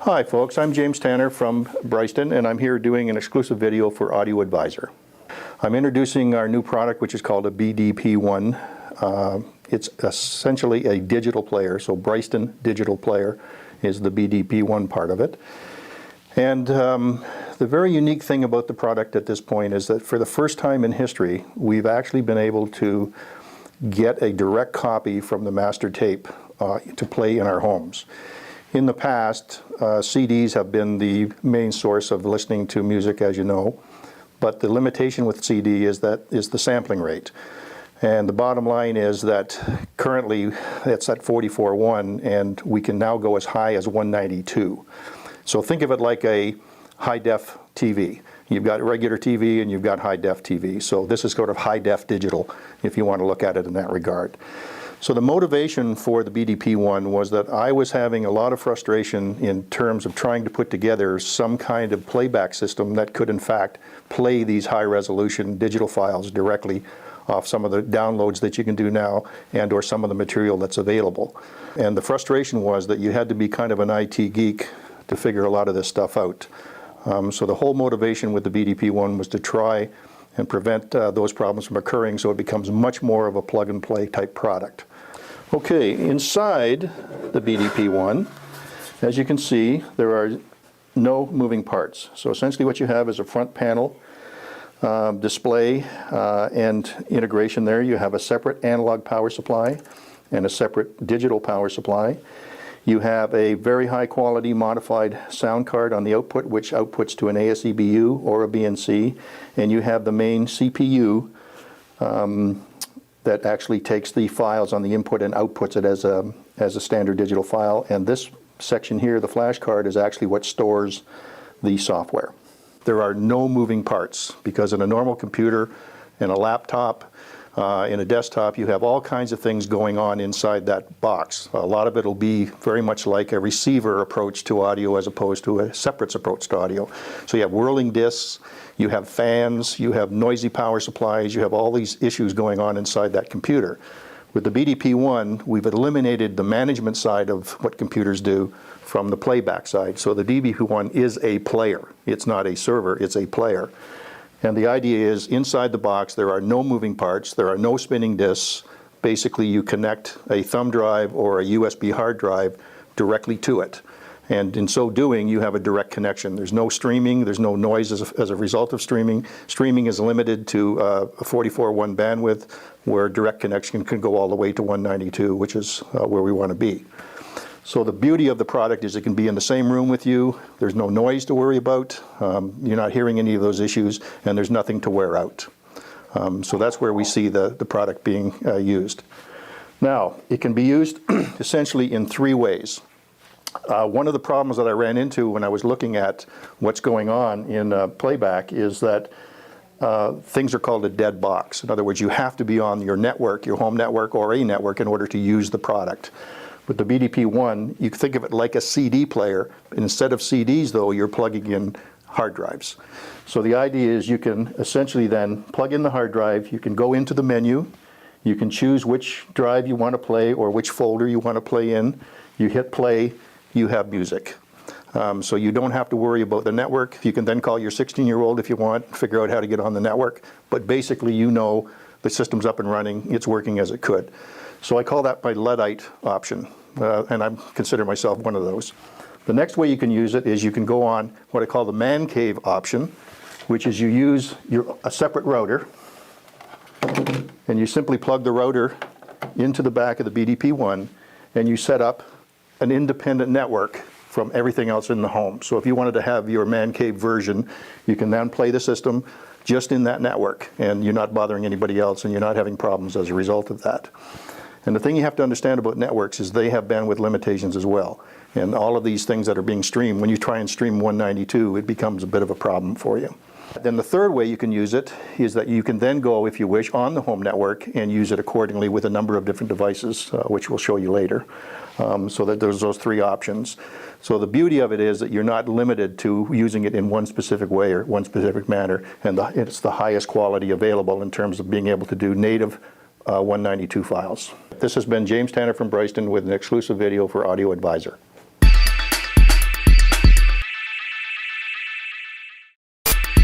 Hi folks, I'm James Tanner from Bryston, and I'm here doing an exclusive video for Audio Advisor. I'm introducing our new product, which is called a BDP-1. It's essentially a digital player, so Bryston digital player is the BDP-1 part of it. And the very unique thing about the product at this point is that for the first time in history, we've actually been able to get a direct copy from the master tape to play in our homes. In the past, CDs have been the main source of listening to music, as you know, but the limitation with CD is the sampling rate. And the bottom line is that currently it's at 44.1, and we can now go as high as 192. So think of it like a high-def TV. You've got regular TV and you've got high-def TV. So this is sort of high-def digital, if you want to look at it in that regard. So the motivation for the BDP-1 was that I was having a lot of frustration in terms of trying to put together some kind of playback system that could in fact play these high-resolution digital files directly off some of the downloads that you can do now and or some of the material that's available. And the frustration was that you had to be kind of an IT geek to figure a lot of this stuff out. So the whole motivation with the BDP-1 was to try and prevent those problems from occurring, so it becomes much more of a plug-and-play type product. Okay, inside the BDP-1, as you can see, there are no moving parts. So essentially what you have is a front panel display and integration there. You have a separate analog power supply and a separate digital power supply. You have a very high quality modified sound card on the output, which outputs to an ASEBU or a BNC, and you have the main CPU that actually takes the files on the input and outputs it as a standard digital file. And this section here, the flash card, is actually what stores the software. There are no moving parts, because in a normal computer, in a laptop, in a desktop, you have all kinds of things going on inside that box. A lot of it will be very much like a receiver approach to audio as opposed to a separate approach to audio. So you have whirling discs, you have fans, you have noisy power supplies, you have all these issues going on inside that computer. With the BDP-1, we've eliminated the management side of what computers do from the playback side. So the BDP-1 is a player. It's not a server, it's a player. And the idea is, inside the box there are no moving parts, there are no spinning discs. Basically you connect a thumb drive or a USB hard drive directly to it. And in so doing, you have a direct connection. There's no streaming, there's no noise as a result of streaming. Streaming is limited to a 44.1 bandwidth, where direct connection can go all the way to 192, which is where we want to be. So the beauty of the product is it can be in the same room with you. There's no noise to worry about. You're not hearing any of those issues, and there's nothing to wear out. So that's where we see the product being used. Now, it can be used essentially in three ways. One of the problems that I ran into when I was looking at what's going on in playback is that things are called a dead box. In other words, you have to be on your network, your home network or a network, in order to use the product. With the BDP-1, you can think of it like a CD player. Instead of CDs, though, you're plugging in hard drives. So the idea is you can essentially then plug in the hard drive, you can go into the menu, you can choose which drive you want to play or which folder you want to play in, you hit play, you have music. So you don't have to worry about the network. You can then call your 16-year-old if you want, figure out how to get on the network, but basically you know the system's up and running, it's working as it could. So I call that my Luddite option, and I consider myself one of those. The next way you can use it is you can go on what I call the man cave option, which is you use a separate router, and you simply plug the router into the back of the BDP-1, and you set up an independent network from everything else in the home. So if you wanted to have your man cave version, you can then play the system just in that network, and you're not bothering anybody else, and you're not having problems as a result of that. And the thing you have to understand about networks is they have bandwidth limitations as well. And all of these things that are being streamed, when you try and stream 192, it becomes a bit of a problem for you. Then the third way you can use it is that you can then go, if you wish, on the home network and use it accordingly with a number of different devices, which we'll show you later. So that there's those three options. So the beauty of it is that you're not limited to using it in one specific way or one specific manner, and it's the highest quality available in terms of being able to do native 192 files. This has been James Tanner from Bryston with an exclusive video for Audio Advisor.